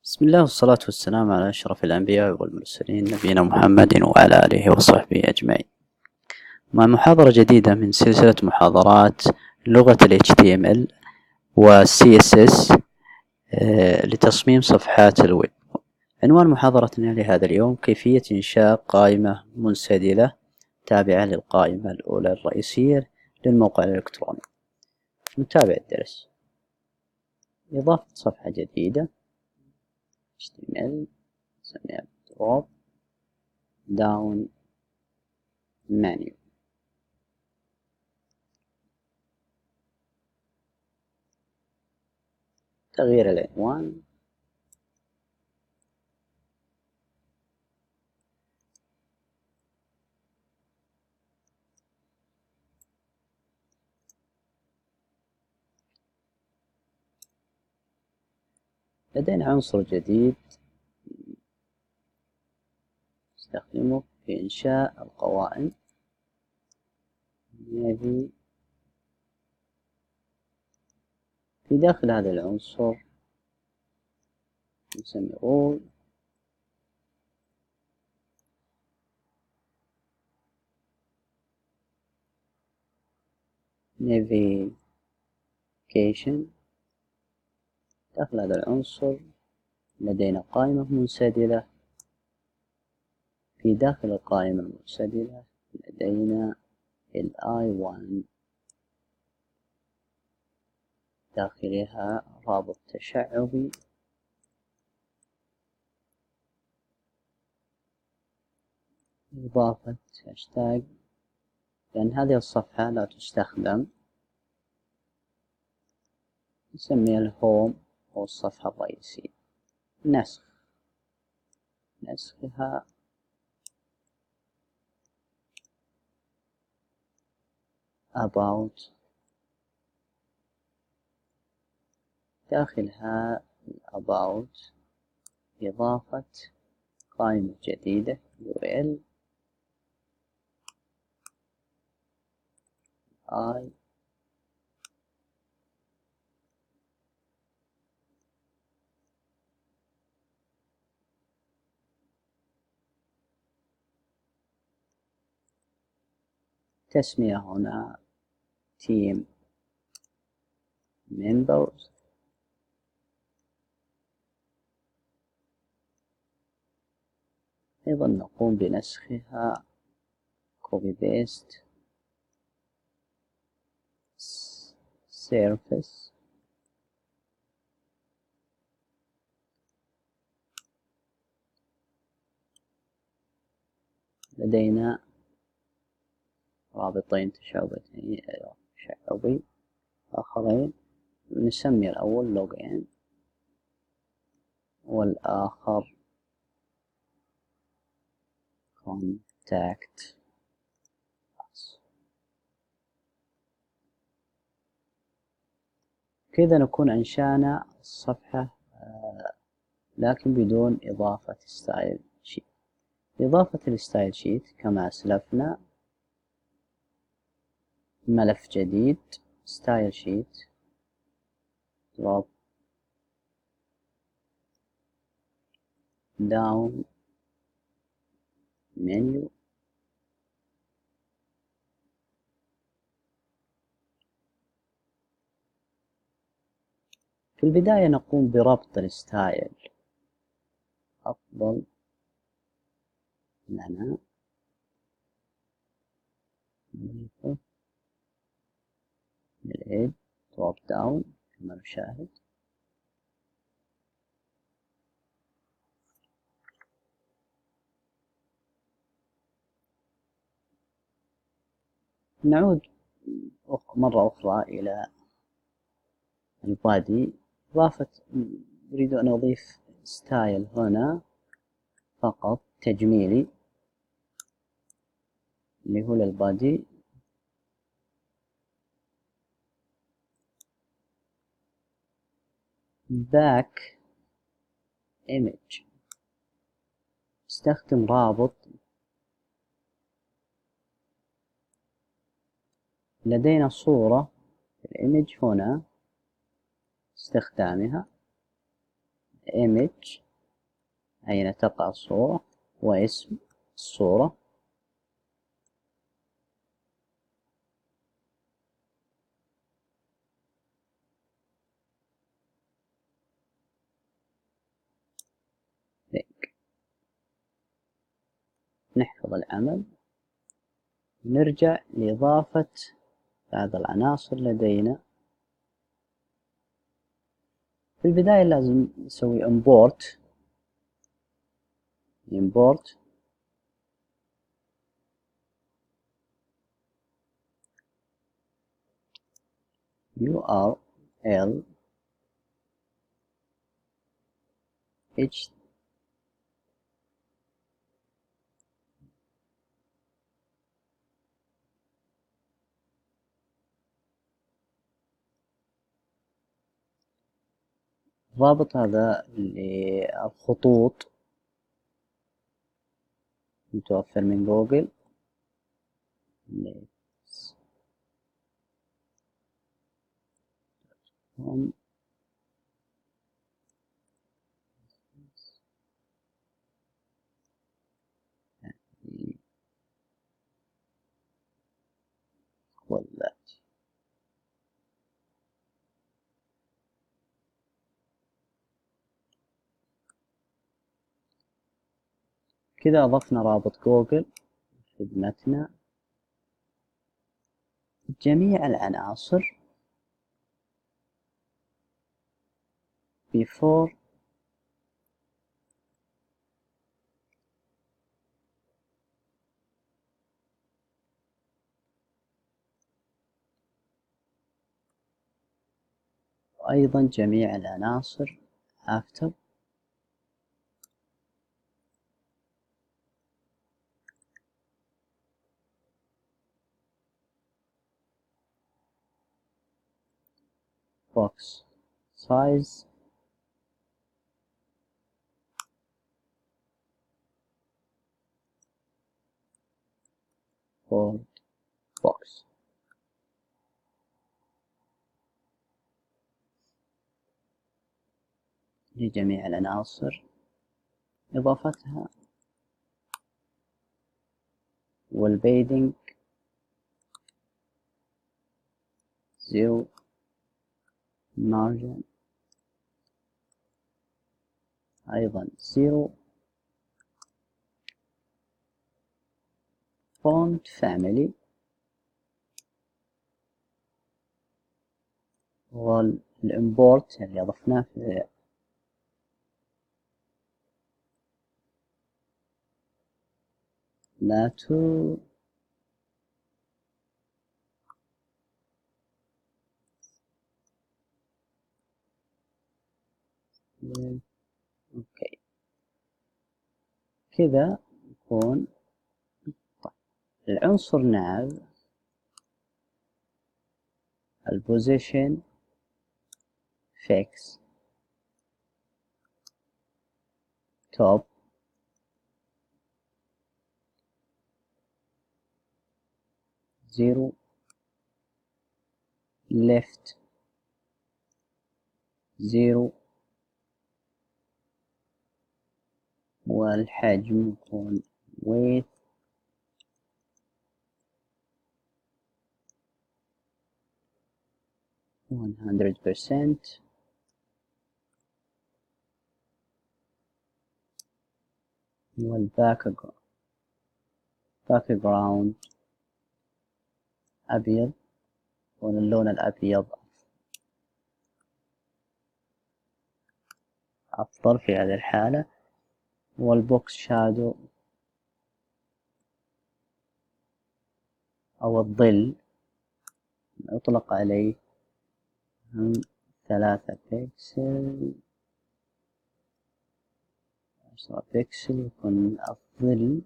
بسم الله والصلاة والسلام على أشرف الأنبياء والمرسلين نبينا محمد وعلى آله وصحبه أجمعين. مع محاضرة جديدة من سلسلة محاضرات لغة ال HTML و CSS لتصميم صفحات الويب. عنوان محاضرتنا لهذا اليوم: كيفية إنشاء قائمة منسدلة تابعة للقائمة الأولى الرئيسية للموقع الإلكتروني. نتابع الدرس. إضافة صفحة جديدة HTML نسميها Dropdown Menu. تغيير العنوان، لدينا عنصر جديد نستخدمه في إنشاء القوائم. في داخل هذا العنصر نسمي all navigation. داخل هذا العنصر لدينا قائمة منسدلة. في داخل القائمة المنسدلة لدينا ال I1 داخلها رابط تشعبي إضافة هاشتاج، لأن هذه الصفحة لا تستخدم نسميها الهوم أو الصفحة الرئيسية. نسخها about، داخلها about إضافة قائمة جديدة URL I تسمية هنا team members. أيضا نقوم بنسخها copy paste surface. لدينا رابطين تشعبي آخرين، نسمي الأول login والآخر contact us. كذا نكون أنشأنا الصفحة لكن بدون إضافة ستايل شيت. إضافة الستايل شيت كما أسلفنا ملف جديد ستايل شيت دروب داون منيو. في البداية نقوم بربط الستايل. أفضل لنا نضيفه للإيد دروب داون كما نشاهد. نعود مرة أخرى إلى البادي. أريد أن أضيف ستايل هنا فقط تجميلي اللي هو للبادي. باك image استخدم رابط. لدينا صورة في الإيمج هنا استخدامها image أين تقع الصورة واسم الصورة. نحفظ العمل، نرجع لإضافة بعض العناصر لدينا. في البداية لازم نسوي import URL الرابط هذا للخطوط متوفر من جوجل. ولا كذا أضفنا رابط جوجل خدمتنا. جميع العناصر before وأيضا جميع العناصر after. box size for box. لجميع العناصر إضافتها، والبيدنج 0 margin أيضا 0. font family والimport اللي أضفناه في لاتو اوكي كذا يكون. طيب العنصر nav البوزيشن fix top zero left 0 والحجم يكون width 100%. والباك جراوند أبيض، واللون الأبيض أفضل في هذه الحالة. والبوكس شادو أو الظل يطلق عليه 3 بيكسل 10 بيكسل يكون الظل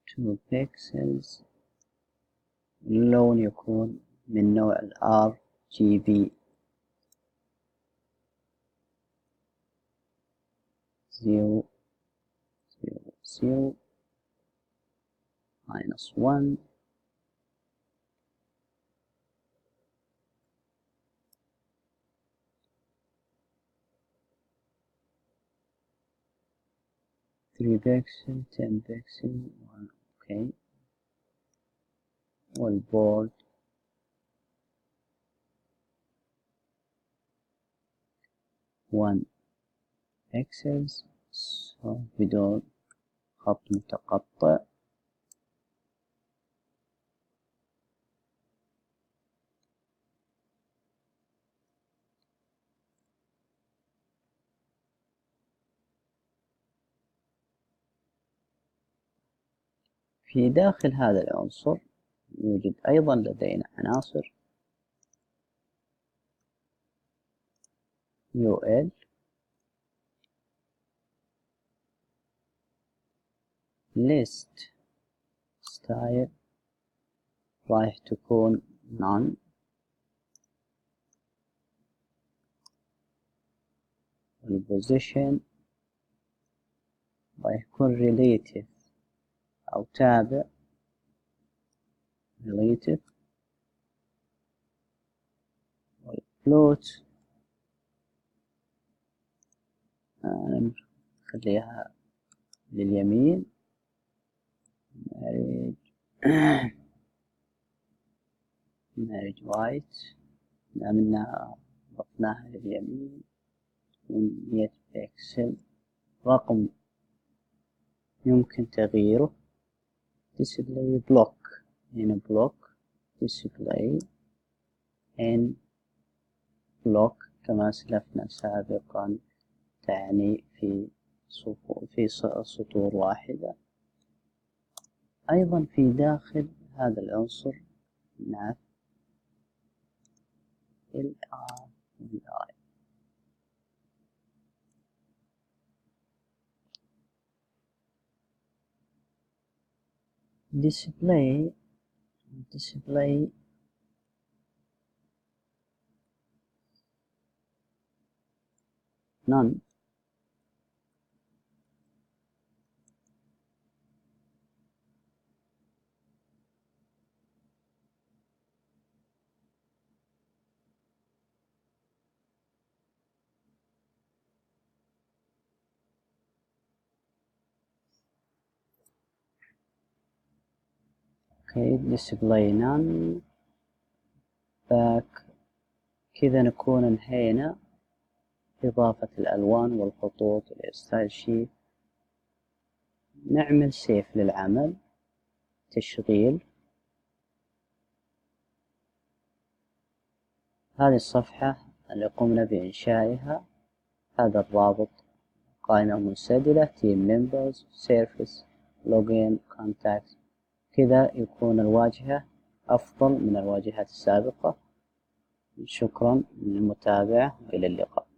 2 بيكسلز. اللون يكون من نوع RGB 0 0 0 -1. 3 بكسل 10 بكسل اوكي. والبورد 1 بكسلز بدون خط متقطع. في داخل هذا العنصر يوجد أيضا لدينا عناصر UL list style راح تكون none. والposition راح يكون relative أو تابع relative. والfloat نخليها لليمين marriage white لأننا ضفناها لليمين من 100 بكسل. رقم يمكن تغييره display block هنا block display in block كما سلفنا سابقا تعني في سطور واحدة. أيضا في داخل هذا العنصر نعرف ال R وال I. display none اوكي display none back. كذا نكون انهينا إضافة الألوان والخطوط والستايل شيت. نعمل سيف للعمل تشغيل. هذه الصفحة اللي قمنا بإنشائها. هذا الرابط قائمة منسدلة team members surface login contacts. كذا يكون الواجهة أفضل من الواجهات السابقة. شكرا للمتابعة وإلى اللقاء.